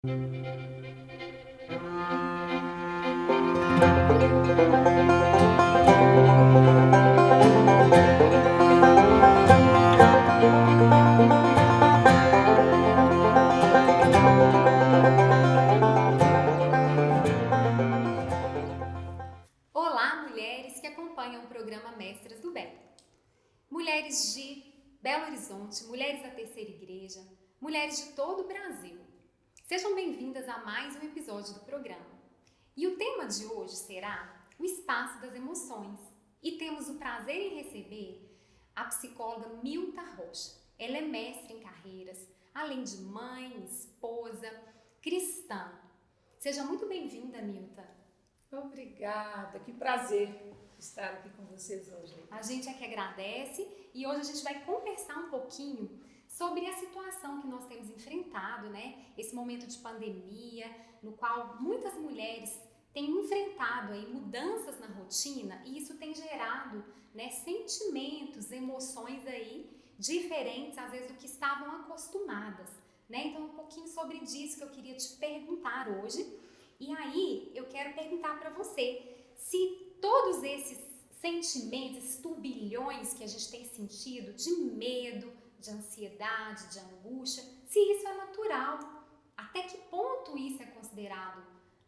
Olá, mulheres que acompanham o programa Mestras do Bem. Mulheres de Belo Horizonte, mulheres da Terceira Igreja, mulheres de todo o Brasil. Sejam bem-vindas a mais um episódio do programa. E o tema de hoje será o espaço das emoções. E temos o prazer em receber a psicóloga Milta Rocha. Ela é mestre em carreiras, além de mãe, esposa, cristã. Seja muito bem-vinda, Milta. Obrigada, que prazer estar aqui com vocês hoje. A gente é que agradece e hoje a gente vai conversar um pouquinho sobre a situação que nós temos enfrentado, né? Esse momento de pandemia, no qual muitas mulheres têm enfrentado aí mudanças na rotina e isso tem gerado, né, sentimentos, emoções aí diferentes, às vezes, do que estavam acostumadas, né? Então, um pouquinho sobre disso que eu queria te perguntar hoje. E aí, eu quero perguntar para você se todos esses sentimentos, esses turbilhões que a gente tem sentido de medo, de ansiedade, de angústia, se isso é natural, até que ponto isso é considerado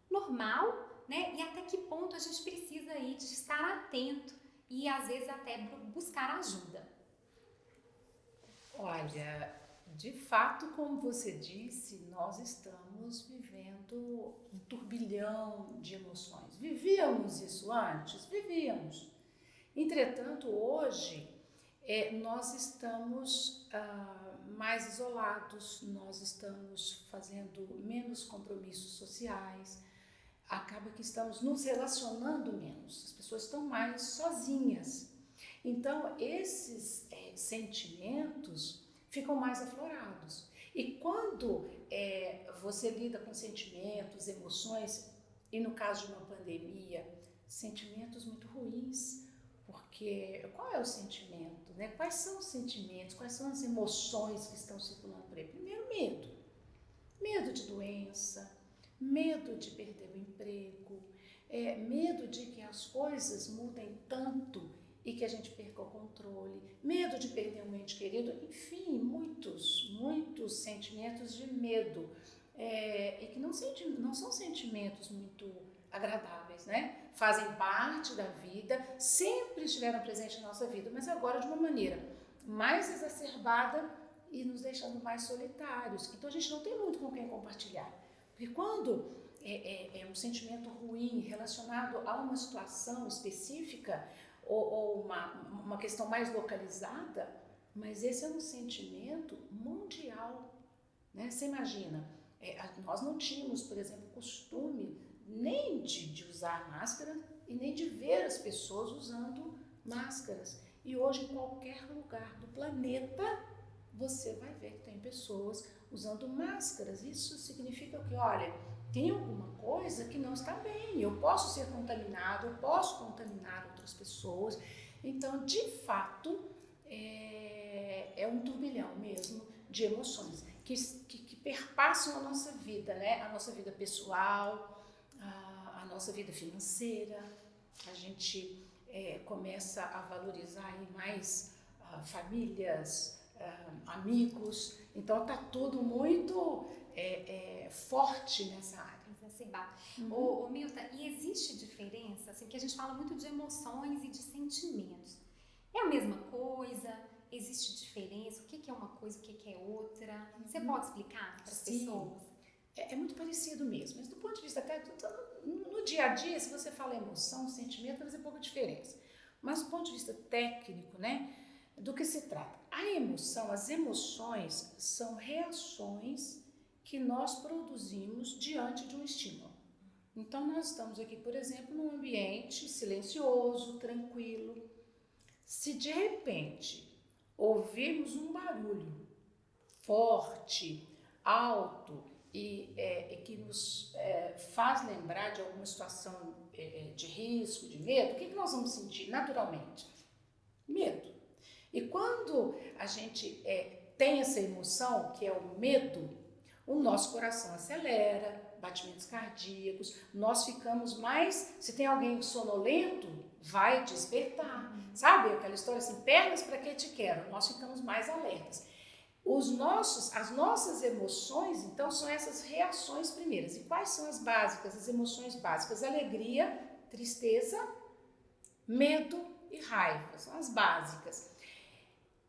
normal, né? E até que ponto a gente precisa aí de estar atento e às vezes até buscar ajuda. Olha, de fato, como você disse, nós estamos vivendo um turbilhão de emoções. Vivíamos isso antes? Vivíamos. Entretanto, hoje, nós estamos mais isolados, nós estamos fazendo menos compromissos sociais, acaba que estamos nos relacionando menos, as pessoas estão mais sozinhas. Então, esses sentimentos ficam mais aflorados. E quando você lida com sentimentos, emoções, e no caso de uma pandemia, sentimentos muito ruins, porque qual é o sentimento, né? Quais são os sentimentos, quais são as emoções que estão circulando por aí? Primeiro, medo. Medo de doença, medo de perder o emprego, medo de que as coisas mudem tanto e que a gente perca o controle, medo de perder um ente querido, enfim, muitos sentimentos de medo, e que não são sentimentos muito agradáveis, né? Fazem parte da vida, sempre estiveram presentes na nossa vida, mas agora de uma maneira mais exacerbada e nos deixando mais solitários. Então a gente não tem muito com quem compartilhar, porque quando é um sentimento ruim relacionado a uma situação específica, ou uma questão mais localizada, mas esse é um sentimento mundial, né? Você imagina, nós não tínhamos, por exemplo, costume nem de usar máscara e nem de ver as pessoas usando máscaras. E hoje, em qualquer lugar do planeta, você vai ver que tem pessoas usando máscaras. Isso significa que, olha, tem alguma coisa que não está bem, eu posso ser contaminado, eu posso contaminar outras pessoas. Então, de fato, é um turbilhão mesmo de emoções que perpassam a nossa vida, né? A nossa vida pessoal, a nossa vida financeira. A gente começa a valorizar aí mais famílias, amigos. Então, está tudo muito forte nessa área. Ô, Milta, e existe diferença, assim, que a gente fala muito de emoções e de sentimentos. É a mesma coisa? Existe diferença? O que é uma coisa, o que é outra? Você pode explicar para as pessoas? É muito parecido mesmo, mas do ponto de vista até no dia a dia, se você fala emoção, sentimento, vai fazer pouca diferença. Mas do ponto de vista técnico, né, do que se trata? A emoção, as emoções são reações que nós produzimos diante de um estímulo. Então, nós estamos aqui, por exemplo, num ambiente silencioso, tranquilo. Se de repente ouvirmos um barulho forte, alto e que nos faz lembrar de alguma situação de risco, de medo, o que nós vamos sentir naturalmente? Medo. E quando a gente tem essa emoção, que é o medo o nosso coração acelera, batimentos cardíacos, nós ficamos mais, se tem alguém sonolento, vai despertar, sabe? Aquela história assim, pernas para que te quero, nós ficamos mais alertas. As nossas emoções, então, são essas reações primeiras. E quais são as básicas, as emoções básicas? Alegria, tristeza, medo e raiva, são as básicas.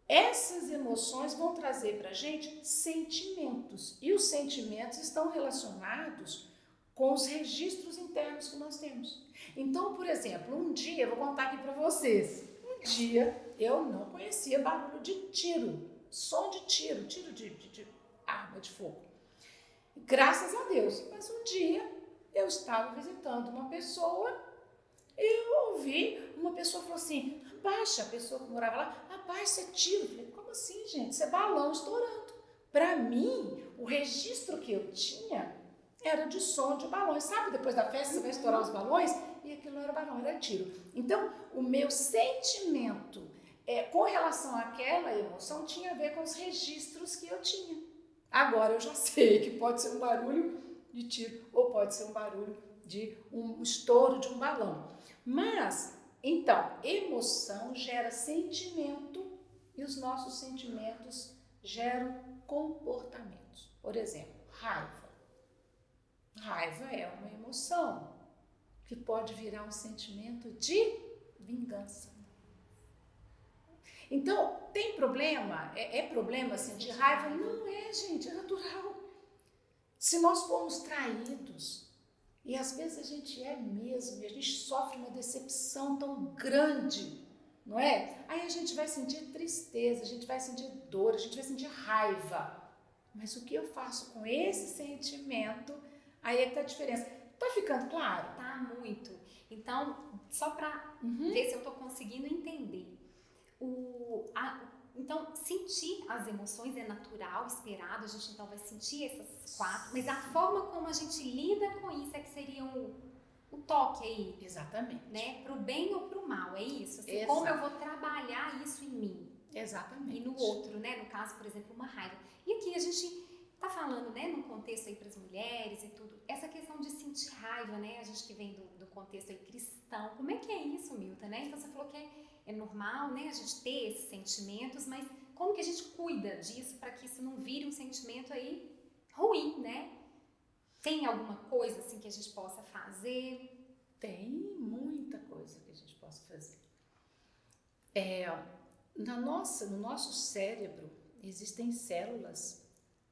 Essas emoções vão trazer para a gente sentimentos, e os sentimentos estão relacionados com os registros internos que nós temos. Então, por exemplo, um dia, eu vou contar aqui para vocês, um dia eu não conhecia barulho de tiro, som de tiro de arma de fogo. Graças a Deus, mas um dia eu estava visitando uma pessoa e eu ouvi uma pessoa falou assim, abaixa, a pessoa que morava lá, abaixa, é tiro. Eu falei, como assim, gente? Isso é balão estourando. Para mim, o registro que eu tinha era de som de balões. Sabe, depois da festa você vai estourar os balões? E aquilo não era balão, era tiro. Então, o meu sentimento com relação àquela emoção tinha a ver com os registros que eu tinha. Agora eu já sei que pode ser um barulho de tiro ou pode ser um barulho de um estouro de um balão. Mas, então, emoção gera sentimento e os nossos sentimentos geram comportamentos. Por exemplo, raiva. Raiva é uma emoção que pode virar um sentimento de vingança. Então, tem problema? É problema sentir raiva? Não é, gente, é natural. Se nós formos traídos, e às vezes a gente é mesmo, e a gente sofre uma decepção tão grande, não é? Aí a gente vai sentir tristeza, a gente vai sentir dor, a gente vai sentir raiva. Mas o que eu faço com esse sentimento, aí é que tá a diferença. Tá ficando claro? Tá muito. Então, só para ver se eu tô conseguindo entender. Então, sentir as emoções é natural, esperado, a gente então vai sentir essas 4, mas a forma como a gente lida com isso é que seria o toque aí. Exatamente. Né? Pro bem ou pro mal, é isso? Assim, como eu vou trabalhar isso em mim. Exatamente. E no outro, né? No caso, por exemplo, uma raiva. E aqui a gente tá falando, né, num contexto aí para as mulheres e tudo, essa questão de sentir raiva, né? A gente que vem do contexto aí cristão, como é que é isso, Milton, né? Então você falou que é normal, né, a gente ter esses sentimentos, mas como que a gente cuida disso para que isso não vire um sentimento aí ruim, né? Tem alguma coisa assim que a gente possa fazer? Tem muita coisa que a gente possa fazer. No nosso cérebro existem células,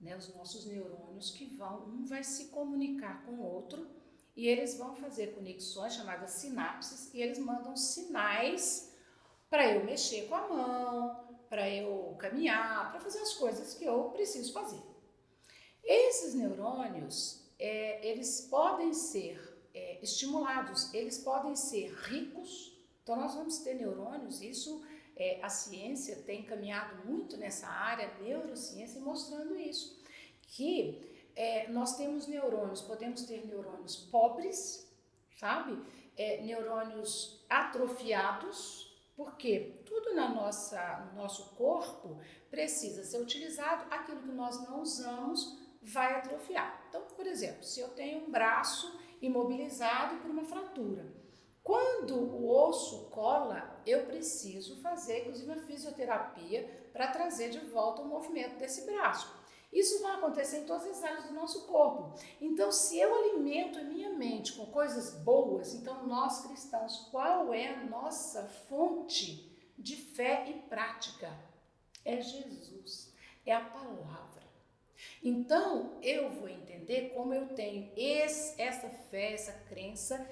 né, os nossos neurônios um vai se comunicar com o outro e eles vão fazer conexões chamadas sinapses e eles mandam sinais para eu mexer com a mão, para eu caminhar, para fazer as coisas que eu preciso fazer. Esses neurônios, eles podem ser estimulados, eles podem ser ricos, então nós vamos ter neurônios, isso a ciência tem caminhado muito nessa área, neurociência, mostrando isso, que nós temos neurônios, podemos ter neurônios pobres, sabe? Neurônios atrofiados, porque tudo no nosso corpo precisa ser utilizado, aquilo que nós não usamos vai atrofiar. Então, por exemplo, se eu tenho um braço imobilizado por uma fratura, quando o osso cola, eu preciso fazer, inclusive, uma fisioterapia para trazer de volta o movimento desse braço. Isso vai acontecer em todas as áreas do nosso corpo. Então, se eu alimento a minha mente com coisas boas, então nós cristãos, qual é a nossa fonte de fé e prática? É Jesus, é a palavra. Então, eu vou entender como eu tenho essa fé, essa crença,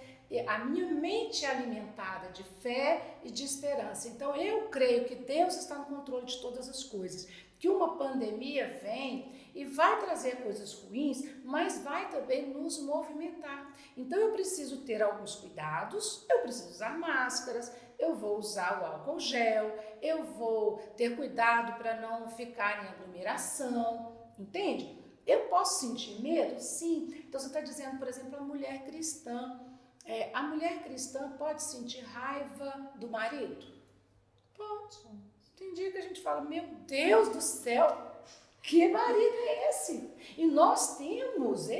a minha mente é alimentada de fé e de esperança. Então, eu creio que Deus está no controle de todas as coisas, que uma pandemia vem e vai trazer coisas ruins, mas vai também nos movimentar. Então, eu preciso ter alguns cuidados, eu preciso usar máscaras, eu vou usar o álcool gel, eu vou ter cuidado para não ficar em aglomeração, entende? Eu posso sentir medo? Sim. Então, você está dizendo, por exemplo, a mulher cristã. A mulher cristã pode sentir raiva do marido? Pode. Tem dia que a gente fala, meu Deus do céu, Que marido é esse? E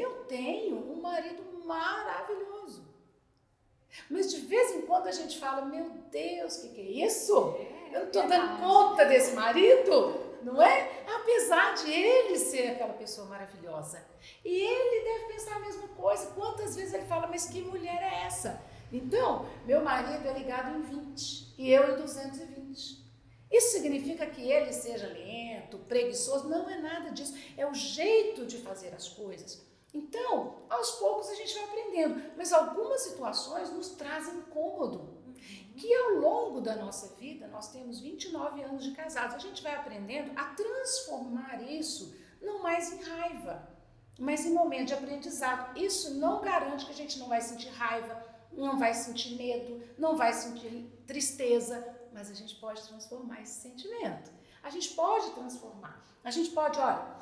eu tenho um marido maravilhoso. Mas de vez em quando a gente fala, meu Deus, o que é isso? Eu não estou dando conta desse marido, não é? Apesar de ele ser aquela pessoa maravilhosa. E ele deve pensar a mesma coisa. Quantas vezes ele fala, mas que mulher é essa? Então, meu marido é ligado em 20 e eu em 220. Isso significa que ele seja lento, preguiçoso? Não é nada disso. É o jeito de fazer as coisas. Então, aos poucos a gente vai aprendendo, mas algumas situações nos trazem incômodo, que ao longo da nossa vida, nós temos 29 anos de casados, a gente vai aprendendo a transformar isso não mais em raiva, mas em momento de aprendizado. Isso não garante que a gente não vai sentir raiva, não vai sentir medo, não vai sentir tristeza, mas a gente pode transformar esse sentimento. A gente pode transformar. A gente pode, olha,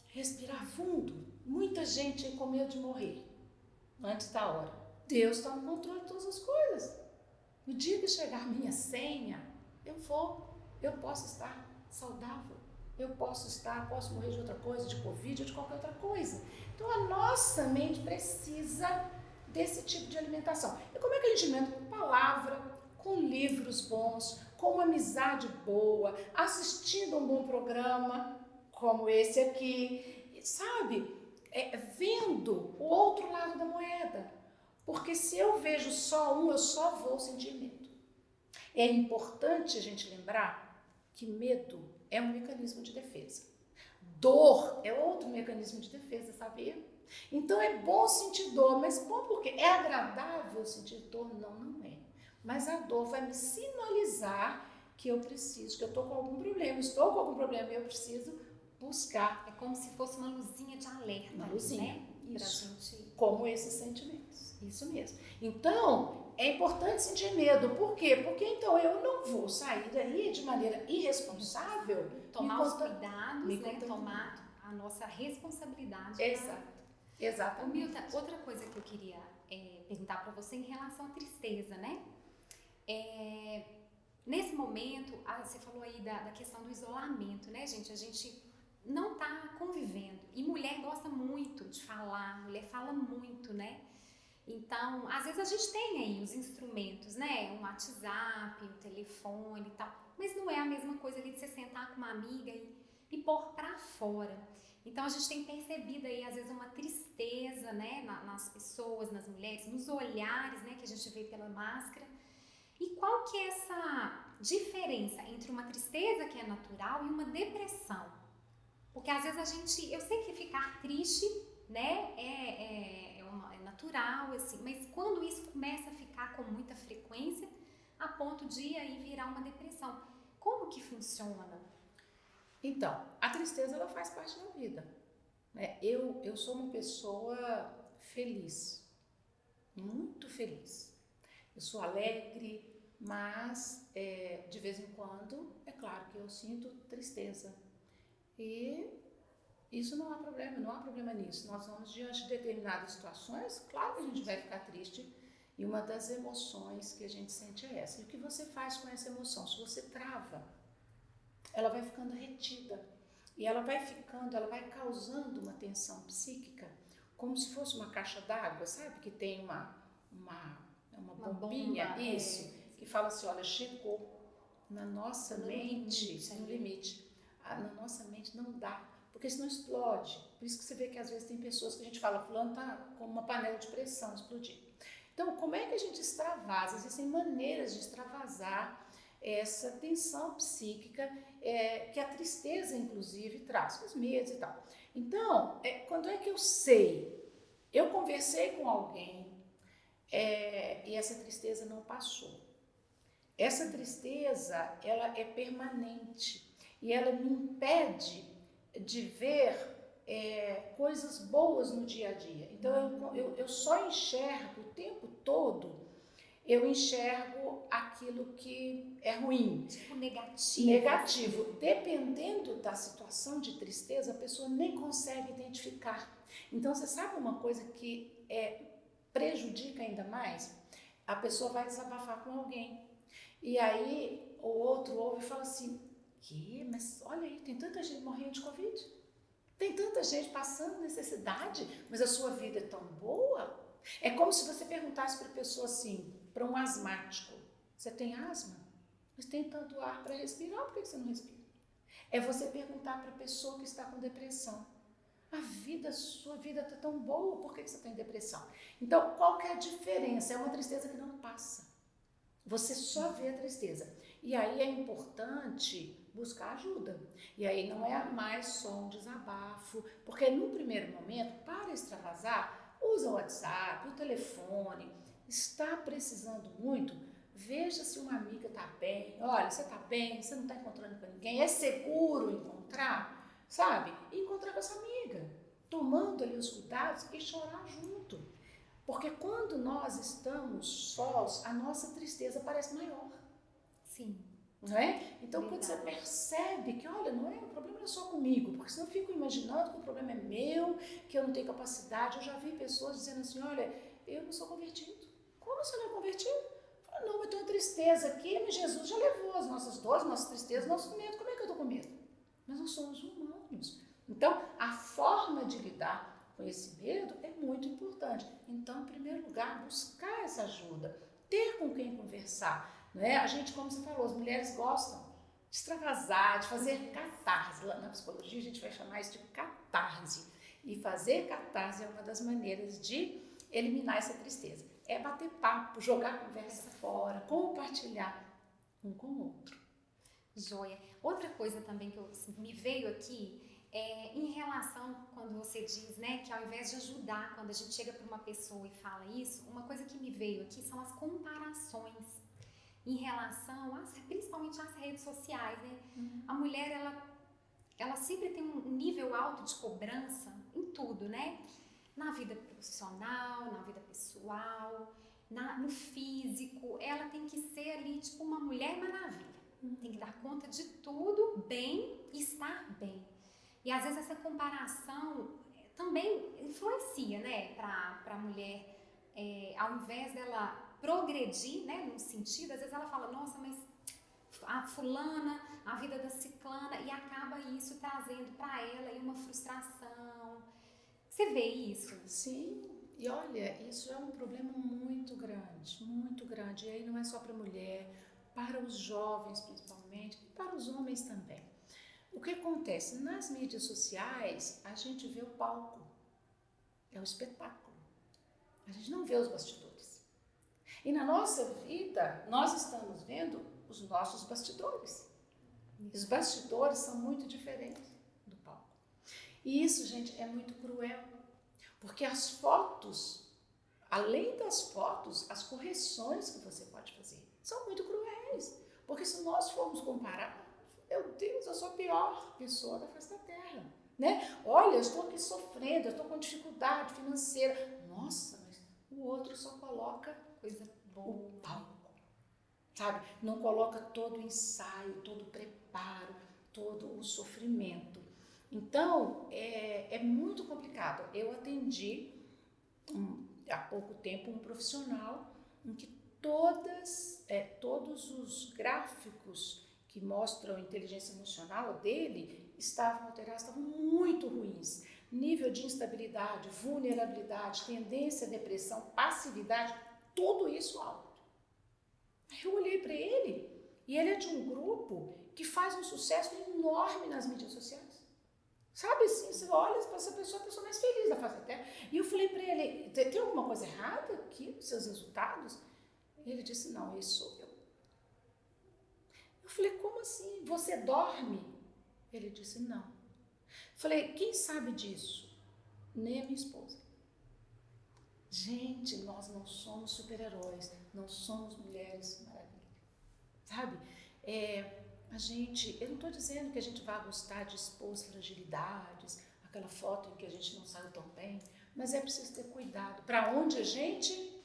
respirar fundo. Muita gente com medo de morrer antes da hora. Deus está no controle de todas as coisas. No dia que chegar minha senha, eu posso estar saudável. Posso morrer de outra coisa, de Covid ou de qualquer outra coisa. Então a nossa mente precisa desse tipo de alimentação. E como é que a gente alimenta? Com palavra, com livros bons, com uma amizade boa, assistindo um bom programa, como esse aqui, sabe? Vendo o outro lado da moeda. Porque se eu vejo só um, eu só vou sentir medo. É importante a gente lembrar que medo é um mecanismo de defesa. Dor é outro mecanismo de defesa, sabia? Então é bom sentir dor, mas bom porque é agradável sentir dor? Não, não é. Mas a dor vai me sinalizar que eu preciso, que eu estou com algum problema, e eu preciso buscar. É como se fosse uma luzinha de alerta. Uma luzinha, né? isso. Como esses sentimentos, isso mesmo. Então, é importante sentir medo. Por quê? Porque então eu não vou sair daí de maneira irresponsável. Tomar os cuidados, né? Tomar a nossa responsabilidade. Exato. Exatamente. Milta, outra coisa que eu queria perguntar para você em relação à tristeza, né? Nesse momento, você falou aí da questão do isolamento, né, gente? A gente não está convivendo. E mulher gosta muito de falar, mulher fala muito, né? Então, às vezes a gente tem aí os instrumentos, né? Um WhatsApp, um telefone e tal. Mas não é a mesma coisa ali de você sentar com uma amiga e pôr pra fora. Então, a gente tem percebido aí, às vezes, uma tristeza, né? Nas pessoas, nas mulheres, nos olhares, né? Que a gente vê pela máscara. E qual que é essa diferença entre uma tristeza que é natural e uma depressão? Porque às vezes eu sei que ficar triste, né, é natural, assim, mas quando isso começa a ficar com muita frequência, a ponto de aí virar uma depressão, como que funciona? Então, a tristeza ela faz parte da vida, né? Eu sou uma pessoa feliz, muito feliz. Eu sou alegre, mas de vez em quando, é claro que eu sinto tristeza. E isso não há problema nisso. Nós vamos diante de determinadas situações, claro que a gente vai ficar triste. E uma das emoções que a gente sente é essa. E o que você faz com essa emoção? Se você trava, ela vai ficando retida. E ela vai causando uma tensão psíquica, como se fosse uma caixa d'água, sabe? Que tem uma bombinha, bomba, isso, que fala assim, olha, chegou na nossa mente, no limite. Na nossa mente não dá, porque senão explode. Por isso que você vê que às vezes tem pessoas que a gente fala, fulano tá como uma panela de pressão, explodir. Então, como é que a gente extravasa? Existem maneiras de extravasar essa tensão psíquica que a tristeza, inclusive, traz, os medos e tal. Então, quando é que eu sei? Eu conversei com alguém e essa tristeza não passou. Essa tristeza, ela é permanente. E ela me impede de ver coisas boas no dia a dia. Então, eu só enxergo o tempo todo, eu enxergo aquilo que é ruim. Tipo negativo. Negativo. Dependendo da situação de tristeza, a pessoa nem consegue identificar. Então, você sabe uma coisa que prejudica ainda mais? A pessoa vai desabafar com alguém. E aí, o outro ouve e fala assim, quê? Mas olha aí, tem tanta gente morrendo de Covid. Tem tanta gente passando necessidade, mas a sua vida é tão boa. É como se você perguntasse para a pessoa assim, para um asmático, você tem asma? Mas tem tanto ar para respirar, por que você não respira? É você perguntar para a pessoa que está com depressão, sua vida está tão boa, por que você está em depressão? Então, qual que é a diferença? É uma tristeza que não passa. Você só vê a tristeza. E aí é importante buscar ajuda. E aí não é mais só um desabafo, porque no primeiro momento, para extravasar, usa o WhatsApp, o telefone. Está precisando muito? Veja se uma amiga está bem. Olha, você está bem, você não está encontrando com ninguém, é seguro encontrar, sabe? E encontrar com essa amiga, tomando ali os cuidados e chorar junto. Porque quando nós estamos sós, a nossa tristeza parece maior. Sim. Não é? Então, Verdade. quando você percebe que, olha, o problema não é só comigo, porque senão eu fico imaginando que o problema é meu, que eu não tenho capacidade. Eu já vi pessoas dizendo assim, olha, eu não sou convertido. Como você não é convertido? Eu falo, não, eu tenho uma tristeza aqui, mas Jesus já levou as nossas dores, nossas tristezas, nosso medo. Como é que eu estou com medo? Mas nós somos humanos. Então, a forma de lidar com esse medo é muito importante. Então, em primeiro lugar, buscar essa ajuda, ter com quem conversar. Não é? A gente, como você falou, as mulheres gostam de extravasar, de fazer catarse. Na psicologia a gente vai chamar isso de catarse. E fazer catarse é uma das maneiras de eliminar essa tristeza. É bater papo, jogar a conversa fora, compartilhar um com o outro. Joia. Outra coisa também que me veio aqui é em relação, quando você diz, né, que ao invés de ajudar, quando a gente chega para uma pessoa e fala isso, uma coisa que me veio aqui são as comparações em relação, principalmente às redes sociais, né? A mulher, ela sempre tem um nível alto de cobrança em tudo, né? Na vida profissional, na vida pessoal, no físico. Ela tem que ser ali, tipo, uma mulher maravilha. Tem que dar conta de tudo bem e estar bem. E às vezes essa comparação também influencia, né, para a mulher, ao invés dela progredir, né, num sentido, às vezes ela fala, nossa, mas a fulana, a vida da ciclana, e acaba isso trazendo para ela aí uma frustração. Você vê isso? Sim, e olha, isso é um problema muito grande, muito grande. E aí não é só para a mulher, para os jovens principalmente, e para os homens também. O que acontece? Nas mídias sociais, a gente vê o palco, é o espetáculo. A gente não vê os bastidores. E na nossa vida, nós estamos vendo os nossos bastidores. Os bastidores são muito diferentes do palco. E isso, gente, é muito cruel. Porque as fotos, além das fotos, as correções que você pode fazer são muito cruéis. Porque se nós formos comparar, meu Deus, eu sou a pior pessoa da face da Terra. Né? Olha, eu estou aqui sofrendo, eu estou com dificuldade financeira. Nossa, mas o outro só coloca coisa boa, o palco, sabe? Não coloca todo o ensaio, todo o preparo, todo o sofrimento. Então, é muito complicado. Eu atendi há pouco tempo um profissional em que todos os gráficos que mostram a inteligência emocional dele estavam alterados, estavam muito ruins. Nível de instabilidade, vulnerabilidade, tendência à depressão, passividade, tudo isso alto. Aí eu olhei para ele e ele é de um grupo que faz um sucesso enorme nas mídias sociais. Sabe assim, você olha para essa pessoa, a pessoa mais feliz da face da Terra. E eu falei para ele, tem alguma coisa errada aqui nos seus resultados? E ele disse, não, esse sou eu. Eu falei, como assim? Você dorme? Ele disse, não. Eu falei, quem sabe disso? Nem a minha esposa. Gente, nós não somos super-heróis, não somos mulheres maravilhas, sabe? Eu não estou dizendo que a gente vai gostar de expor as fragilidades, aquela foto em que a gente não saiu tão bem, mas é preciso ter cuidado. Para onde a gente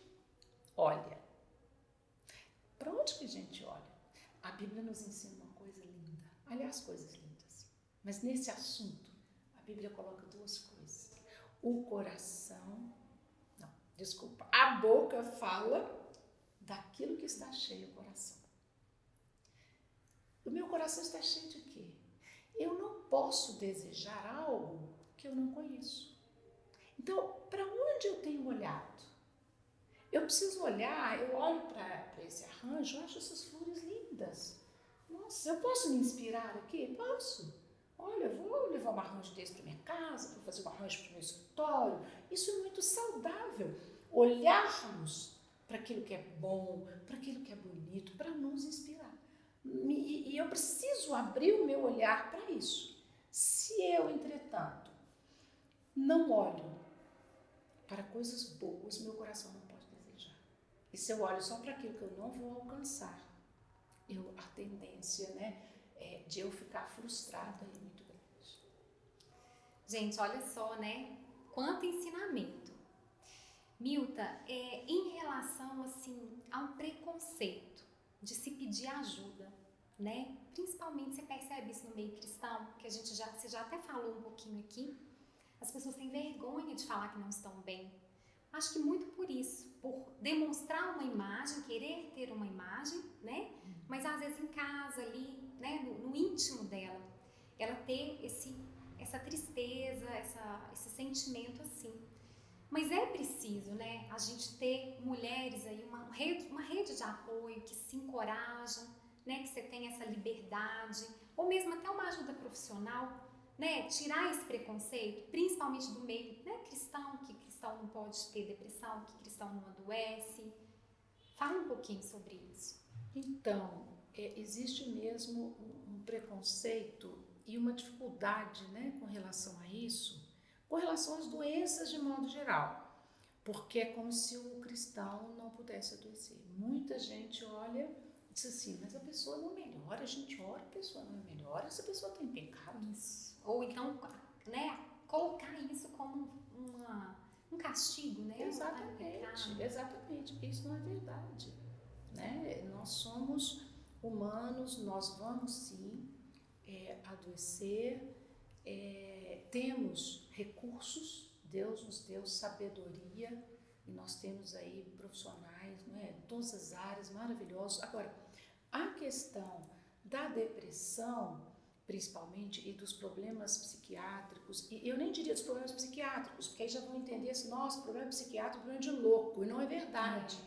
olha? Para onde que a gente olha? A Bíblia nos ensina uma coisa linda, aliás, coisas lindas, mas nesse assunto, a Bíblia coloca duas coisas. O coração... a boca fala daquilo que está cheio o coração. O meu coração está cheio de quê? Eu não posso desejar algo que eu não conheço. Então, para onde eu tenho olhado? Eu preciso olhar, eu olho para esse arranjo, eu acho essas flores lindas. Nossa, eu posso me inspirar aqui? Posso. Olha, eu vou levar um arranjo desse para minha casa, vou fazer um arranjo para o meu escritório. Isso é muito saudável. Olharmos para aquilo que é bom, para aquilo que é bonito, para nos inspirar. E eu preciso abrir o meu olhar para isso. Se eu, entretanto, não olho para coisas boas, meu coração não pode desejar. E se eu olho só para aquilo que eu não vou alcançar, a tendência, né, de eu ficar frustrada é muito grande. Gente, olha só, né? Quanto ensinamento. Milta, em relação assim ao preconceito de se pedir ajuda, né? Principalmente você percebe isso no meio cristão, que você já até falou um pouquinho aqui. As pessoas têm vergonha de falar que não estão bem. Acho que muito por isso, por demonstrar uma imagem, querer ter uma imagem, né? Mas às vezes em casa ali, né? No íntimo dela, ela ter essa tristeza, esse sentimento assim. Mas é preciso, né? A gente ter mulheres aí, uma rede de apoio que se encorajam, né? Que você tenha essa liberdade, ou mesmo até uma ajuda profissional, né? Tirar esse preconceito, principalmente do meio, né, cristão, que cristão não pode ter depressão, que cristão não adoece. Fala um pouquinho sobre isso. Então, existe mesmo um preconceito e uma dificuldade, né, com relação a isso, com relação às doenças de modo geral, porque é como se o cristão não pudesse adoecer. Muita gente olha e diz assim, mas a pessoa não melhora, a gente ora, a pessoa não melhora, essa pessoa tem pecado. Isso. Ou então, né, colocar isso como um castigo, né? Exatamente, porque isso não é verdade, né? Nós somos humanos, nós vamos sim adoecer, temos recursos, Deus nos deu sabedoria e nós temos aí profissionais, não é? Todas as áreas maravilhosos. Agora, a questão da depressão, principalmente, e dos problemas psiquiátricos, e eu nem diria dos problemas psiquiátricos, porque aí já vão entender assim, nossa, problema psiquiátrico é problema de louco, e não é verdade.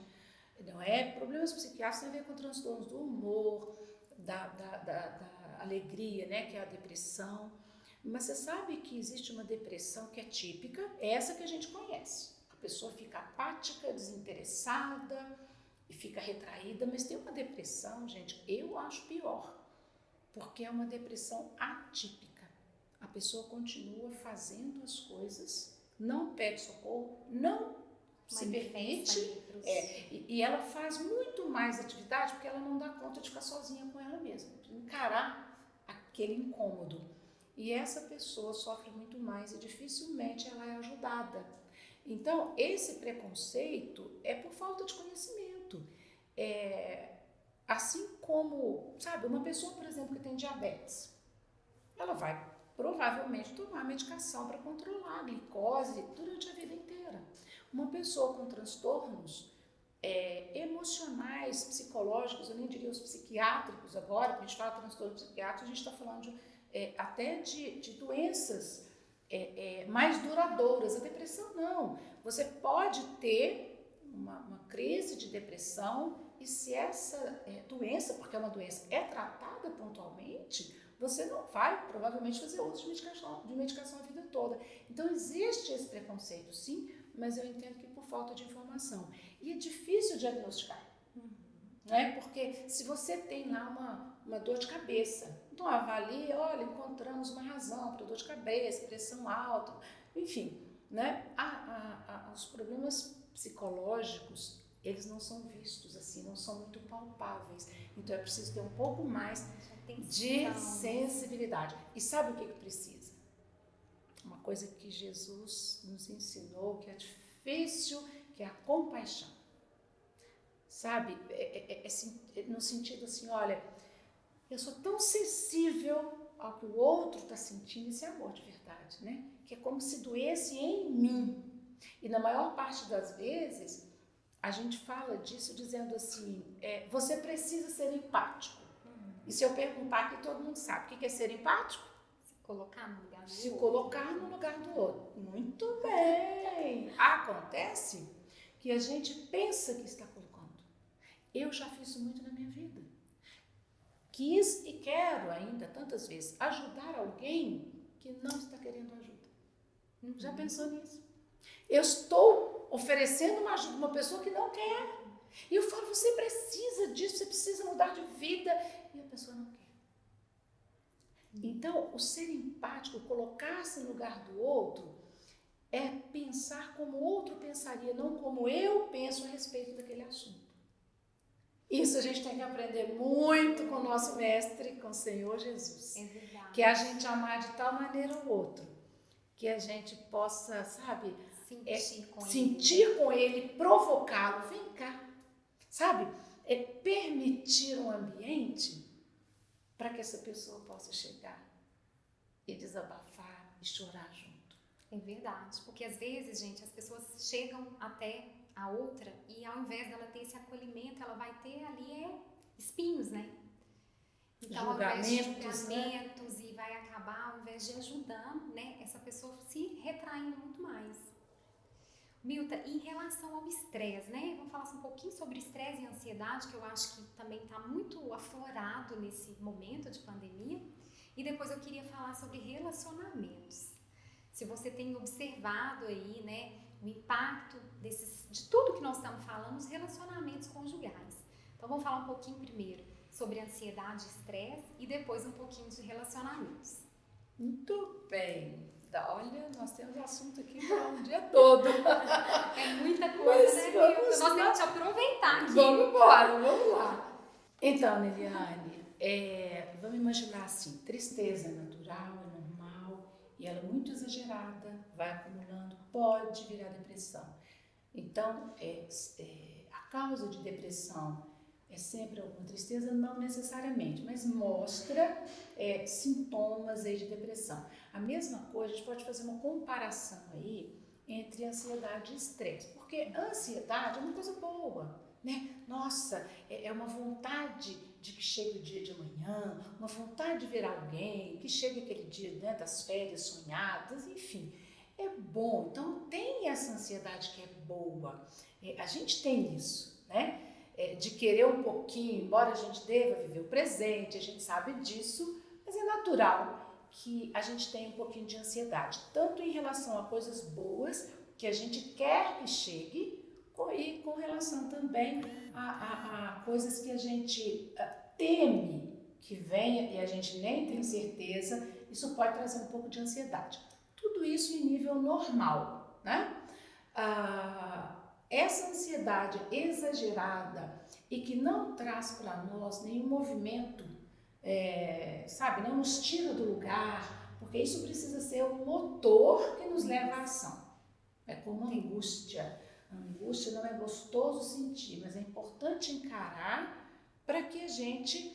Não é? Problemas psiquiátricos têm a ver com transtornos do humor, da alegria, né, que é a depressão. Mas você sabe que existe uma depressão que é típica, é essa que a gente conhece. A pessoa fica apática, desinteressada e fica retraída, mas tem uma depressão, gente, eu acho pior, porque é uma depressão atípica. A pessoa continua fazendo as coisas, não pede socorro, não se permite, e ela faz muito mais atividade porque ela não dá conta de ficar sozinha com ela mesma, de encarar aquele incômodo. E essa pessoa sofre muito mais e dificilmente ela é ajudada. Então, esse preconceito é por falta de conhecimento. Assim como, sabe, uma pessoa, por exemplo, que tem diabetes, ela vai provavelmente tomar medicação para controlar a glicose durante a vida inteira. Uma pessoa com transtornos emocionais, psicológicos, eu nem diria os psiquiátricos agora, porque a gente fala de transtorno psiquiátrico, a gente está falando até de doenças mais duradouras. A depressão não. Você pode ter uma crise de depressão e se essa doença, porque é uma doença, é tratada pontualmente, você não vai provavelmente fazer uso de medicação a vida toda. Então existe esse preconceito sim, mas eu entendo que por falta de informação. E é difícil diagnosticar, né? Porque se você tem lá uma dor de cabeça, então avalia, olha, encontramos uma razão para dor de cabeça, pressão alta, enfim, né? Os problemas psicológicos, eles não são vistos assim, não são muito palpáveis. Então é preciso ter um pouco mais de sensibilidade. E sabe o que precisa? Uma coisa que Jesus nos ensinou, que é difícil, que é a compaixão. Sabe? No sentido assim, olha, eu sou tão sensível ao que o outro está sentindo, esse é amor de verdade, né? Que é como se doesse em mim. E na maior parte das vezes, a gente fala disso dizendo assim, você precisa ser empático. E se eu perguntar aqui, todo mundo sabe o que é ser empático? Se colocar no lugar do Se outro. colocar no lugar do outro. Muito bem. Acontece que a gente pensa que está colocando. Eu já fiz isso muito na minha vida. Quis e quero ainda, tantas vezes, ajudar alguém que não está querendo ajuda. Já pensou nisso? Eu estou oferecendo uma ajuda a uma pessoa que não quer. E eu falo, você precisa disso, você precisa mudar de vida. E a pessoa não quer. Então, o ser empático, colocar-se no lugar do outro, é pensar como o outro pensaria, não como eu penso a respeito daquele assunto. Isso a gente tem que aprender muito com o nosso mestre, com o Senhor Jesus. É verdade. Que é a gente amar de tal maneira o outro, que a gente possa, sabe, sentir com ele, provocá-lo, vem cá, sabe, permitir um ambiente para que essa pessoa possa chegar e desabafar e chorar junto. É verdade, porque às vezes, gente, as pessoas chegam até a outra e ao invés dela ter esse acolhimento, ela vai ter ali espinhos, né? Então, ao invés de julgamentos, e vai acabar, ao invés de ajudando, né, essa pessoa se retraindo muito mais. Milta, em relação ao estresse, né? Vamos falar um pouquinho sobre estresse e ansiedade, que eu acho que também está muito aflorado nesse momento de pandemia. E depois eu queria falar sobre relacionamentos. Se você tem observado aí, né, o impacto de tudo que nós estamos falando nos relacionamentos conjugais. Então, vamos falar um pouquinho primeiro sobre ansiedade e estresse e depois um pouquinho de relacionamentos. Muito bem. Olha, nós temos assunto aqui para um dia todo. É muita coisa, né, Milton? Nós temos que aproveitar aqui. Vamos embora, vamos lá. Então, Neliane, vamos imaginar assim, tristeza é natural, é normal, e ela é muito exagerada, vai acumulando, pode virar depressão. Então, a causa de depressão é sempre alguma tristeza, não necessariamente, mas mostra sintomas aí de depressão. A mesma coisa, a gente pode fazer uma comparação aí entre ansiedade e estresse, porque a ansiedade é uma coisa boa, né? Nossa, é uma vontade de que chegue o dia de amanhã, uma vontade de ver alguém, que chegue aquele dia, né, das férias sonhadas, enfim, é bom. Então, tem essa ansiedade que é boa, a gente tem isso, né? De querer um pouquinho, embora a gente deva viver o presente, a gente sabe disso, mas é natural que a gente tenha um pouquinho de ansiedade, tanto em relação a coisas boas que a gente quer que chegue, e com relação também a coisas que a gente teme que venha e a gente nem tem certeza, isso pode trazer um pouco de ansiedade. Tudo isso em nível normal, né? Essa ansiedade exagerada e que não traz para nós nenhum movimento, sabe, não nos tira do lugar, porque isso precisa ser o motor que nos leva à ação. É como a angústia. A angústia não é gostoso sentir, mas é importante encarar para que a gente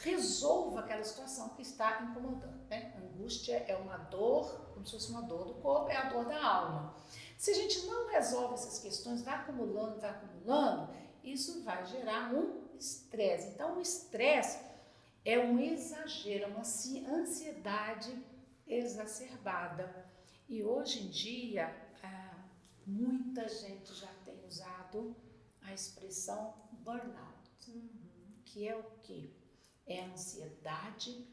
resolva aquela situação que está incomodando, né? A angústia é uma dor, como se fosse uma dor do corpo, é a dor da alma. Se a gente não resolve essas questões, vai acumulando, isso vai gerar um estresse. Então, o estresse é um exagero, é uma ansiedade exacerbada. E hoje em dia, muita gente já tem usado a expressão burnout, que é o quê? É a ansiedade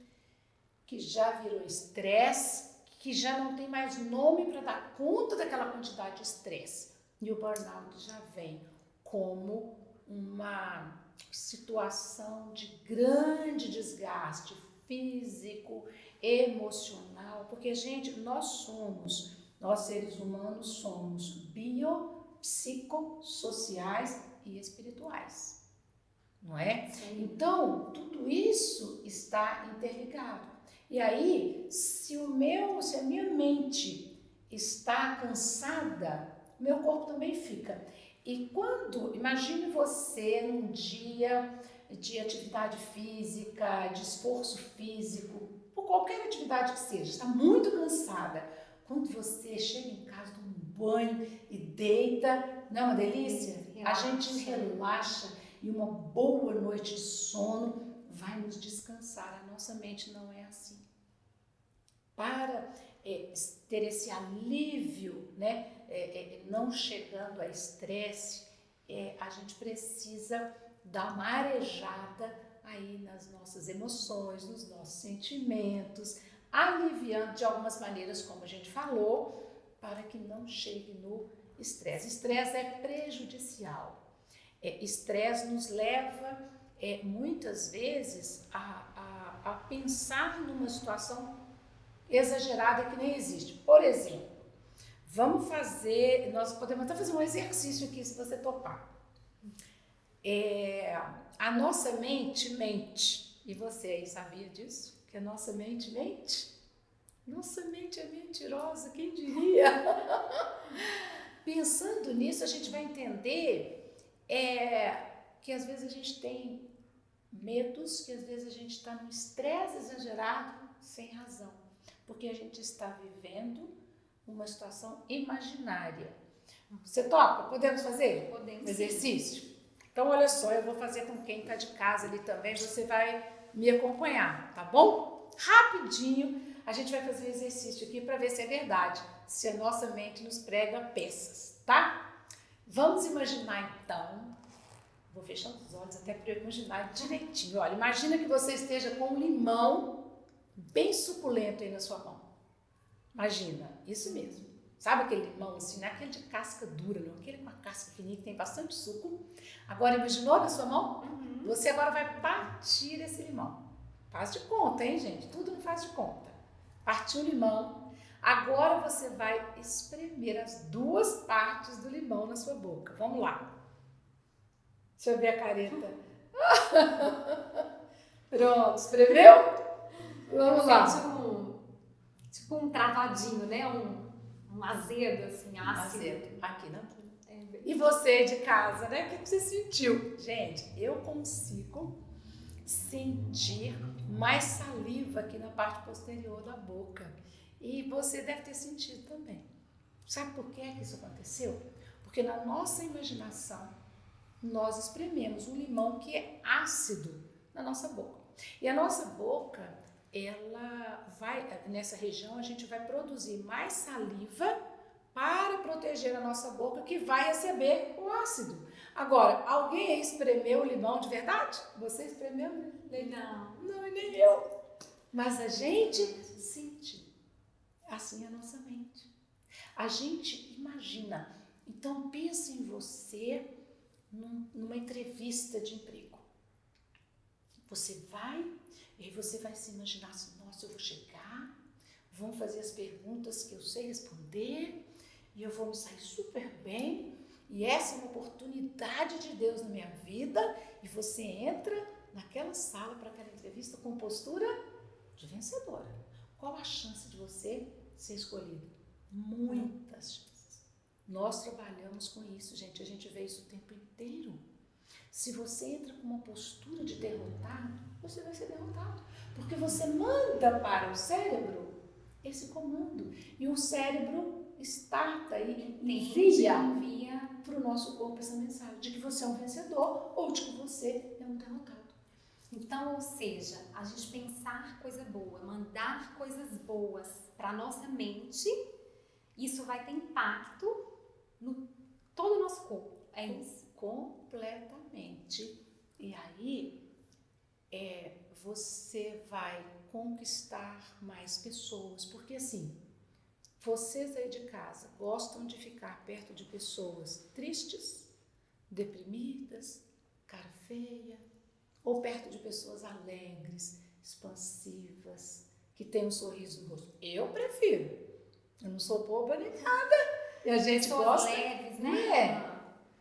que já virou estresse, que já não tem mais nome para dar conta daquela quantidade de estresse. E o burnout já vem como uma situação de grande desgaste físico, emocional, porque, gente, nós seres humanos somos biopsicossociais e espirituais, não é? Sim. Então, tudo isso está interligado. E aí, se a minha mente está cansada, meu corpo também fica. E imagine você num dia de atividade física, de esforço físico, por qualquer atividade que seja, está muito cansada. Quando você chega em casa, toma um banho e deita, não é uma delícia? A gente relaxa e uma boa noite de sono vai nos descansar. A nossa mente não é assim. Para ter esse alívio, né, não chegando a estresse, a gente precisa dar uma arejada aí nas nossas emoções, nos nossos sentimentos, aliviando de algumas maneiras, como a gente falou, para que não chegue no estresse. Estresse é prejudicial. Estresse nos leva, muitas vezes, a pensar numa situação exagerada que nem existe. Por exemplo, nós podemos até fazer um exercício aqui, se você topar. A nossa mente mente. E você aí sabia disso? Que a nossa mente mente? Nossa mente é mentirosa, quem diria? Pensando nisso, a gente vai entender que às vezes a gente tem medos, que às vezes a gente está num estresse exagerado sem razão, porque a gente está vivendo uma situação imaginária. Você topa? Podemos fazer? Podemos. Um exercício? Então, olha só, eu vou fazer com quem está de casa ali também, você vai me acompanhar, tá bom? Rapidinho, a gente vai fazer um exercício aqui para ver se é verdade, se a nossa mente nos prega peças, tá? Vamos imaginar então, vou fechar os olhos até para eu imaginar direitinho. Olha, imagina que você esteja com um limão bem suculento aí na sua mão. Imagina, isso mesmo. Sabe aquele limão assim, não é aquele de casca dura, não, aquele com a casca fininha que tem bastante suco. Agora, imaginou na sua mão? Uhum. Você agora vai partir esse limão. Faz de conta, hein, gente? Tudo não faz de conta. Partiu o limão. Agora você vai espremer as duas partes do limão na sua boca. Vamos lá. Deixa eu ver a careta. Pronto, espremeu? Vamos lá. Tipo um travadinho, né? Um azedo, assim, ácido. Azedo. Aqui na boca. E você de casa, né? O que você sentiu? Gente, eu consigo sentir mais saliva aqui na parte posterior da boca. E você deve ter sentido também. Sabe por que isso aconteceu? Porque na nossa imaginação, nós esprememos um limão que é ácido na nossa boca. E a nossa boca, ela vai, nessa região, a gente vai produzir mais saliva para proteger a nossa boca que vai receber o ácido. Agora, alguém aí espremeu o limão de verdade? Você espremeu? Não. Não, e nem eu. Mas a gente sente. Assim é a nossa mente. A gente imagina. Então, pense em você numa entrevista de emprego. Você vai, e aí você vai se imaginar assim, nossa, eu vou chegar, vão fazer as perguntas que eu sei responder, e eu vou me sair super bem, e essa é uma oportunidade de Deus na minha vida, e você entra naquela sala para aquela entrevista com postura de vencedora. Qual a chance de você ser escolhido? Muitas chances. Nós trabalhamos com isso, gente, a gente vê isso o tempo inteiro. Se você entra com uma postura de derrotado, você vai ser derrotado, porque você manda para o cérebro esse comando, e o cérebro starta e envia para o nosso corpo essa mensagem de que você é um vencedor ou de que você é um derrotado. Então, ou seja, a gente pensar coisa boa, mandar coisas boas para a nossa mente, isso vai ter impacto no todo o nosso corpo. É isso? Completamente. E aí, você vai conquistar mais pessoas, porque assim, vocês aí de casa gostam de ficar perto de pessoas tristes, deprimidas, cara feia, ou perto de pessoas alegres, expansivas, que têm um sorriso no rosto? Eu prefiro. Eu não sou boba nem nada. E a gente pessoas gosta. leves, né?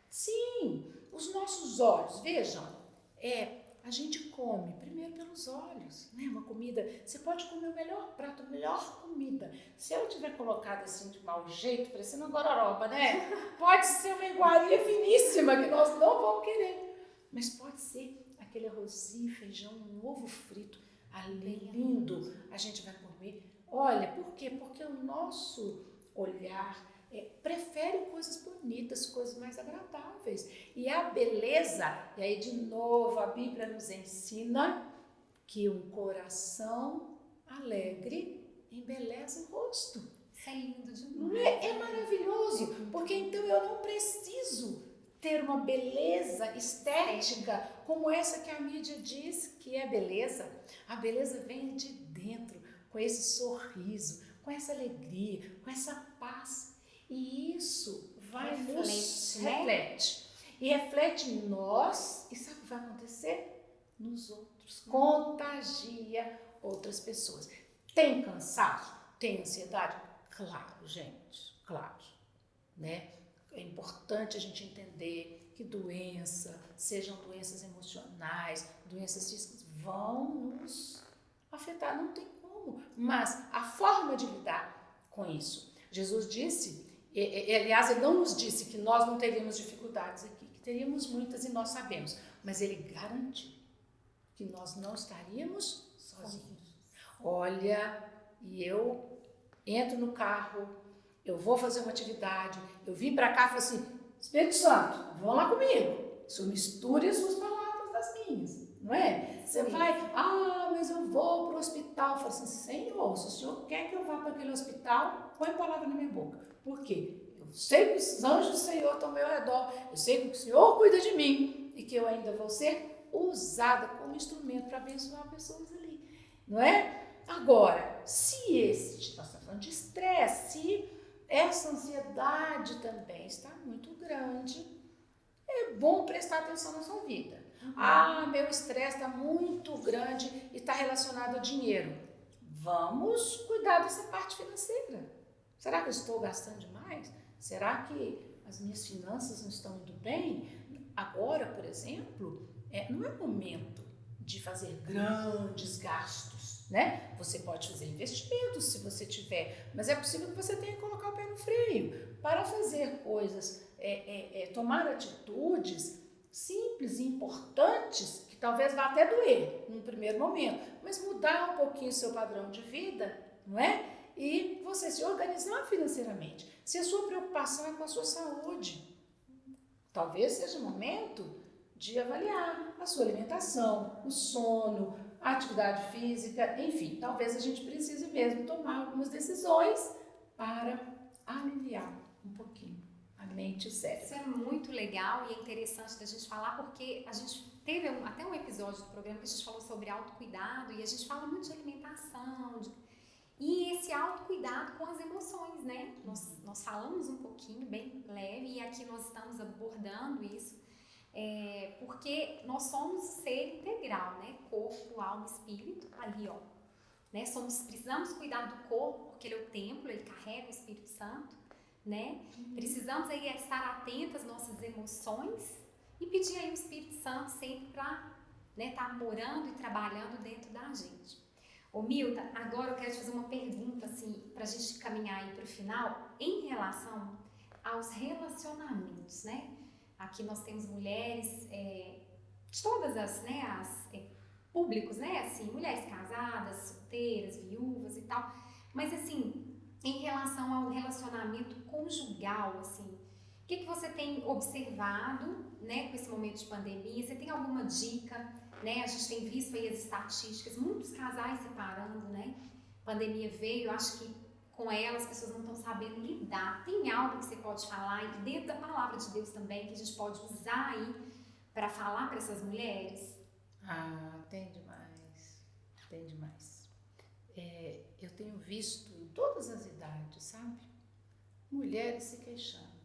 Sim, os nossos olhos, vejam, a gente come primeiro pelos olhos, né? Uma comida, você pode comer o melhor prato, a melhor comida. Se eu tiver colocado assim de mau jeito, parecendo uma gororoba, né? Pode ser uma iguaria finíssima que nós não vamos querer, mas pode ser aquele arrozinho, feijão, um ovo frito, ali lindo, a gente vai comer. Olha, por quê? Porque o nosso olhar prefere coisas bonitas, coisas mais agradáveis. E a beleza, e aí de novo a Bíblia nos ensina que um coração alegre embeleza o rosto. Isso é lindo demais. Não é? É maravilhoso, porque então eu não preciso ter uma beleza estética como essa que a mídia diz que é beleza. A beleza vem de dentro, com esse sorriso, com essa alegria, com essa paz. E isso vai nos reflete. E reflete em nós, e sabe o que vai acontecer? Nos outros. Contagia outras pessoas. Tem cansaço? Tem ansiedade? Claro, gente, claro, né? É importante a gente entender que doença, sejam doenças emocionais, doenças físicas, vão nos afetar, não tem como. Mas a forma de lidar com isso, Jesus disse, aliás, ele não nos disse que nós não teríamos dificuldades aqui, que teríamos muitas e nós sabemos, mas ele garantiu que nós não estaríamos sozinhos. Olha, e eu entro no carro, eu vou fazer uma atividade, eu vim para cá e falei assim, Espírito Santo, vão lá comigo. Isso misture as suas palavras das minhas, não é? Você vai, mas eu vou para o hospital. Eu falo assim, Senhor, se o Senhor quer que eu vá para aquele hospital, põe a palavra na minha boca. Por quê? Eu sei que os anjos do Senhor estão ao meu redor, eu sei que o Senhor cuida de mim e que eu ainda vou ser usada como instrumento para abençoar pessoas ali, não é? Agora, se nós estamos falando de estresse, se essa ansiedade também está muito grande, é bom prestar atenção na sua vida. Meu estresse está muito grande e está relacionado ao dinheiro. Vamos cuidar dessa parte financeira. Será que eu estou gastando demais? Será que as minhas finanças não estão indo bem? Agora, por exemplo, não é momento de fazer grandes gastos, né? Você pode fazer investimentos se você tiver, mas é possível que você tenha que colocar o pé no freio para fazer coisas, tomar atitudes simples e importantes que talvez vá até doer num primeiro momento, mas mudar um pouquinho o seu padrão de vida, não é? E você se organizar financeiramente. Se a sua preocupação é com a sua saúde, talvez seja o momento de avaliar a sua alimentação, o sono, a atividade física, enfim, talvez a gente precise mesmo tomar algumas decisões para aliviar um pouquinho a mente e o cérebro. Isso é muito legal e é interessante da gente falar, porque a gente teve até um episódio do programa que a gente falou sobre autocuidado e a gente fala muito de alimentação, e esse autocuidado com as emoções, né? Nós falamos um pouquinho, bem leve, e aqui nós estamos abordando isso, porque nós somos ser integral, né? Corpo, alma, espírito, ali, ó. Né? Precisamos cuidar do corpo, porque ele é o templo, ele carrega o Espírito Santo, né? Precisamos aí estar atentos às nossas emoções e pedir aí o Espírito Santo sempre para estar morando e trabalhando dentro da gente. Ô Milta, agora eu quero te fazer uma pergunta, assim, para a gente caminhar aí para o final, em relação aos relacionamentos, né? Aqui nós temos mulheres de todas as, né, públicos, né, assim, mulheres casadas, solteiras, viúvas e tal, mas assim, em relação ao relacionamento conjugal, assim, o que você tem observado, né, com esse momento de pandemia? Você tem alguma dica, né? A gente tem visto aí as estatísticas, muitos casais separando, né? A pandemia veio, eu acho que com ela as pessoas não estão sabendo lidar. Tem algo que você pode falar e dentro da palavra de Deus também que a gente pode usar aí para falar para essas mulheres? Tem demais, tem demais. Eu tenho visto em todas as idades, sabe? Mulheres se queixando.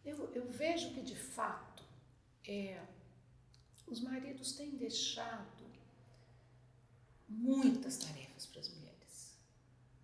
Eu vejo que de fato os maridos têm deixado muitas tarefas para as mulheres.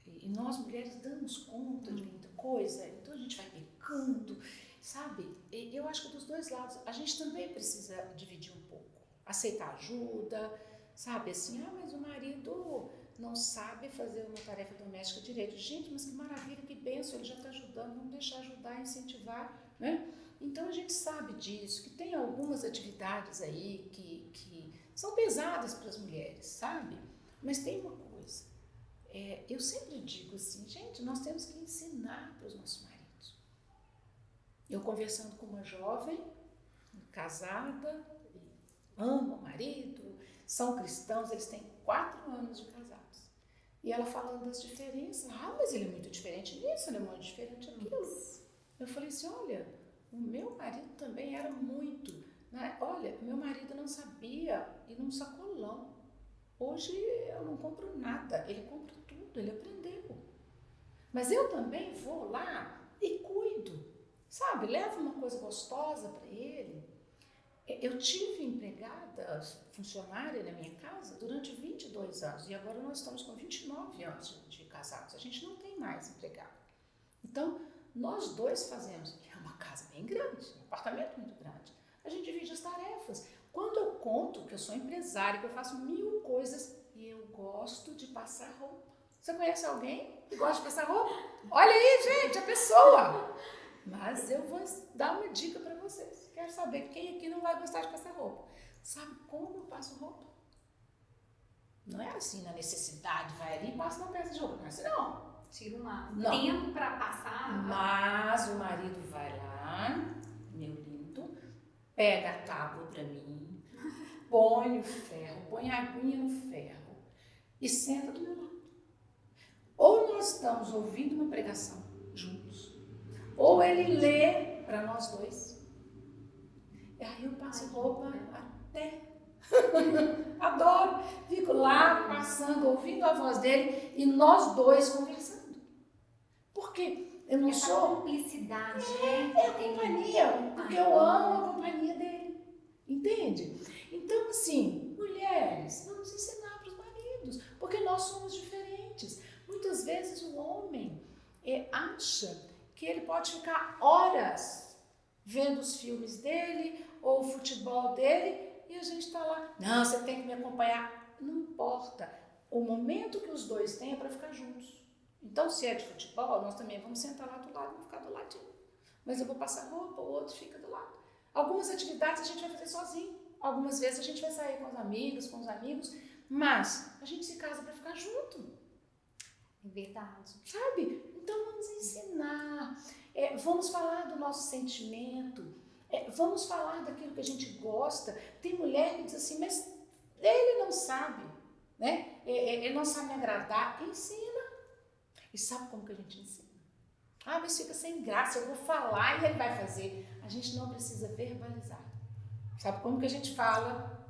E nós mulheres damos conta de muita coisa, então a gente vai pecando, sabe? Eu acho que dos dois lados a gente também precisa dividir um pouco, aceitar ajuda, sabe? Assim, mas o marido não sabe fazer uma tarefa doméstica direito. Gente, mas que maravilha, que bênção, ele já está ajudando, vamos deixar ajudar, incentivar, né? Então a gente sabe disso, que tem algumas atividades aí que são pesadas para as mulheres, sabe? Mas tem uma coisa, eu sempre digo assim, gente, nós temos que ensinar para os nossos maridos. Eu conversando com uma jovem, casada, ama o marido, são cristãos, eles têm 4 anos de casados. E ela falando das diferenças, mas ele é muito diferente nisso, ele é muito diferente naquilo. Eu falei assim, olha, o meu marido também era muito, né? Olha, meu marido não sabia ir num sacolão. Hoje eu não compro nada, ele compra tudo, ele aprendeu. Mas eu também vou lá e cuido, sabe? Levo uma coisa gostosa para ele. Eu tive empregada, funcionária na minha casa durante 22 anos e agora nós estamos com 29 anos de casados. A gente não tem mais empregado. Então, nós dois fazemos. É uma casa bem grande, um apartamento muito grande. A gente divide as tarefas. Quando eu conto que eu sou empresária, que eu faço 1000 coisas e eu gosto de passar roupa. Você conhece alguém que gosta de passar roupa? Olha aí, gente, a pessoa! Mas eu vou dar uma dica para vocês. Quero saber quem aqui não vai gostar de passar roupa. Sabe como eu passo roupa? Não é assim, na necessidade, vai ali e passa uma peça de roupa. Não é assim, não. Tira tempo para passar. Mas o marido vai lá, meu lindo, pega a tábua para mim, põe o ferro, põe a aguinha no ferro e senta do meu lado. Ou nós estamos ouvindo uma pregação juntos, ou ele lê para nós dois. E aí eu passo roupa até. Adoro. Fico lá passando, ouvindo a voz dele e nós dois conversando. Por quê? Eu não essa sou. Cumplicidade. É a companhia, porque eu amo a companhia dele. Entende? Então, assim, mulheres, vamos ensinar para os maridos, porque nós somos diferentes. Muitas vezes o homem acha que ele pode ficar horas vendo os filmes dele ou o futebol dele e a gente está lá. Não, você tem que me acompanhar. Não importa. O momento que os dois têm é para ficar juntos. Então, se é de futebol, nós também vamos sentar lá do lado, vamos ficar do ladinho. Mas eu vou passar roupa, o outro fica do lado. Algumas atividades a gente vai fazer sozinho. Algumas vezes a gente vai sair com os amigos, mas a gente se casa para ficar junto. É verdade. Sabe? Então vamos ensinar, vamos falar do nosso sentimento, vamos falar daquilo que a gente gosta. Tem mulher que diz assim, mas ele não sabe, né? Ele não sabe me agradar. Ensina. E sabe como que a gente ensina? Mas fica sem graça, eu vou falar e ele vai fazer. A gente não precisa verbalizar. Sabe como que a gente fala?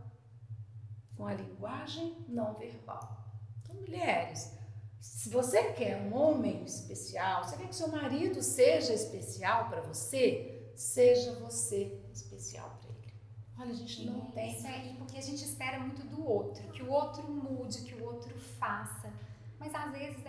Com a linguagem não verbal. Então, mulheres, se você quer um homem especial, você quer que seu marido seja especial para você, seja você especial para ele. Olha, a gente não tem. Isso aí, porque a gente espera muito do outro, que o outro mude, que o outro faça. Mas às vezes,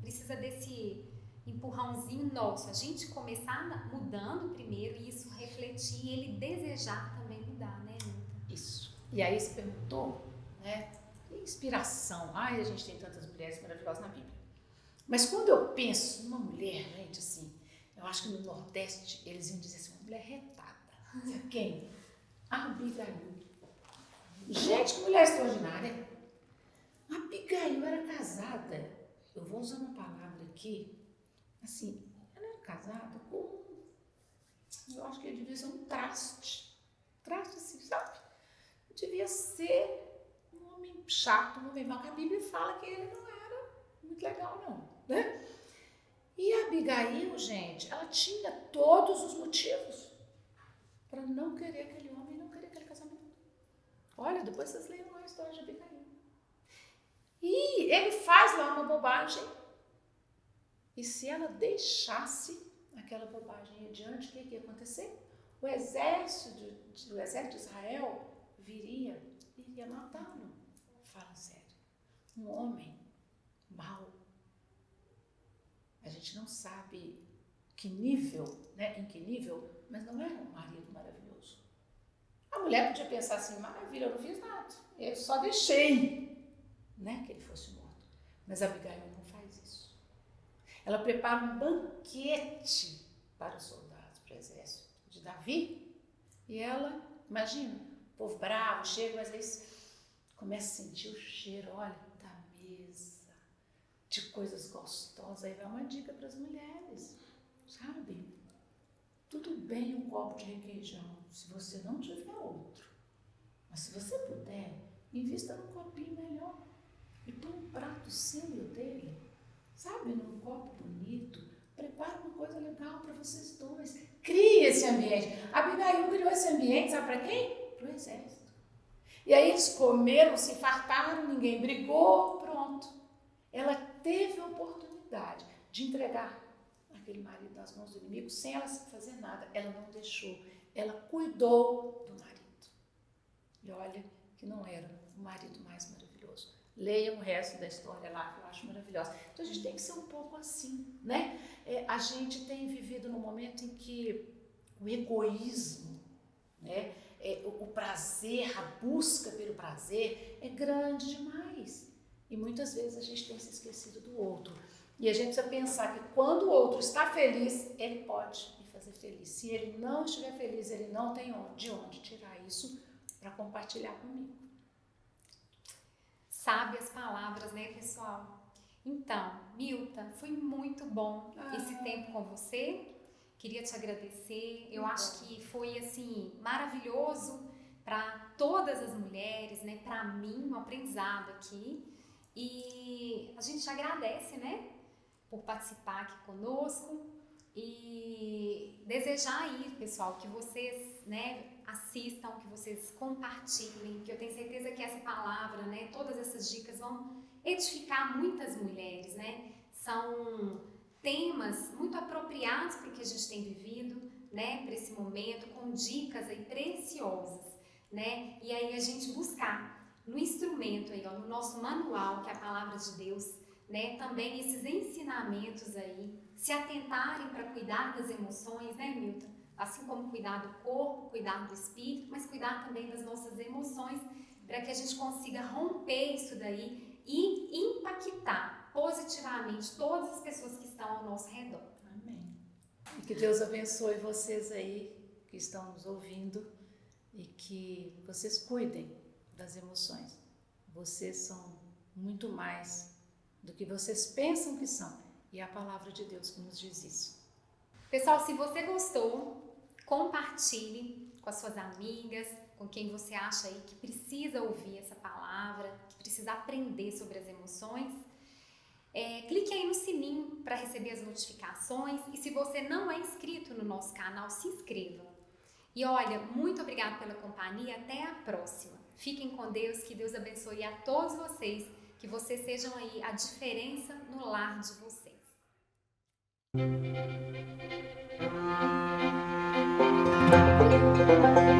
precisa desse empurrãozinho nosso, a gente começar mudando primeiro e isso refletir e ele desejar também mudar, né, Nilda? Isso. E aí você perguntou, né? Que inspiração. A gente tem tantas mulheres maravilhosas na Bíblia. Mas quando eu penso numa mulher, gente, assim, eu acho que no Nordeste eles iam dizer assim, uma mulher retada. Sabe quem? Abigail. Gente, que mulher extraordinária. Abigail era casada. Eu vou usar uma palavra aqui, assim, ela era casada com, eu acho que ele devia ser um traste assim, sabe? Devia ser um homem chato, um homem mau, que a Bíblia fala que ele não era muito legal não, né? E a Abigail, gente, ela tinha todos os motivos para não querer aquele homem, não querer aquele casamento. Olha, depois vocês leiam a história de Abigail. E ele faz lá uma bobagem. E se ela deixasse aquela bobagem adiante, o que ia acontecer? O exército de Israel iria matá-lo. Fala sério. Um homem mau. A gente não sabe que nível, né? Em que nível, mas não era um marido maravilhoso. A mulher podia pensar assim, maravilha, eu não fiz nada. Eu só deixei. Né, que ele fosse morto. Mas Abigail não faz isso. Ela prepara um banquete para os soldados, para o exército de Davi. E ela, imagina, o povo bravo, chega, mas aí começa a sentir o cheiro, olha, da mesa, de coisas gostosas. Aí vai uma dica para as mulheres, sabe? Tudo bem um copo de requeijão, se você não tiver outro. Mas se você puder, invista num copinho melhor e põe um prato seu e o dele, sabe, num copo bonito. Prepara uma coisa legal para vocês dois. Crie esse ambiente. A Abigail criou esse ambiente, sabe para quem? Para o exército. E aí eles comeram, se fartaram, ninguém brigou, pronto. Ela teve a oportunidade de entregar aquele marido nas mãos do inimigo sem ela fazer nada. Ela não deixou. Ela cuidou do marido. E olha que não era o marido mais maravilhoso. Leiam o resto da história lá, que eu acho maravilhosa. Então a gente tem que ser um pouco assim, né? A gente tem vivido num momento em que o egoísmo, né? O prazer, a busca pelo prazer é grande demais. E muitas vezes a gente tem se esquecido do outro. E a gente precisa pensar que quando o outro está feliz, ele pode me fazer feliz. Se ele não estiver feliz, ele não tem de onde tirar isso para compartilhar comigo. Sábias palavras, né, pessoal? Então, Milta, foi muito bom esse tempo com você. Queria te agradecer. Eu acho que foi, assim, maravilhoso para todas as mulheres, né? Para mim, um aprendizado aqui. E a gente agradece, né? Por participar aqui conosco. E desejar aí, pessoal, que vocês, né? Assistam, que vocês compartilhem, que eu tenho certeza que essa palavra, né, todas essas dicas vão edificar muitas mulheres, né? São temas muito apropriados para o que a gente tem vivido, né, para esse momento, com dicas aí preciosas, né? E aí a gente buscar no instrumento aí, ó, no nosso manual, que é a palavra de Deus, né, também esses ensinamentos aí, se atentarem para cuidar das emoções, né, Milton? Assim como cuidar do corpo, cuidar do espírito, mas cuidar também das nossas emoções, para que a gente consiga romper isso daí e impactar positivamente todas as pessoas que estão ao nosso redor. Amém. E que Deus abençoe vocês aí que estão nos ouvindo e que vocês cuidem das emoções. Vocês são muito mais do que vocês pensam que são. E é a palavra de Deus que nos diz isso. Pessoal, se você gostou, compartilhe com as suas amigas, com quem você acha aí que precisa ouvir essa palavra, que precisa aprender sobre as emoções. Clique aí no sininho para receber as notificações e se você não é inscrito no nosso canal, se inscreva. E olha, muito obrigada pela companhia, até a próxima. Fiquem com Deus, que Deus abençoe a todos vocês, que vocês sejam aí a diferença no lar de vocês. Música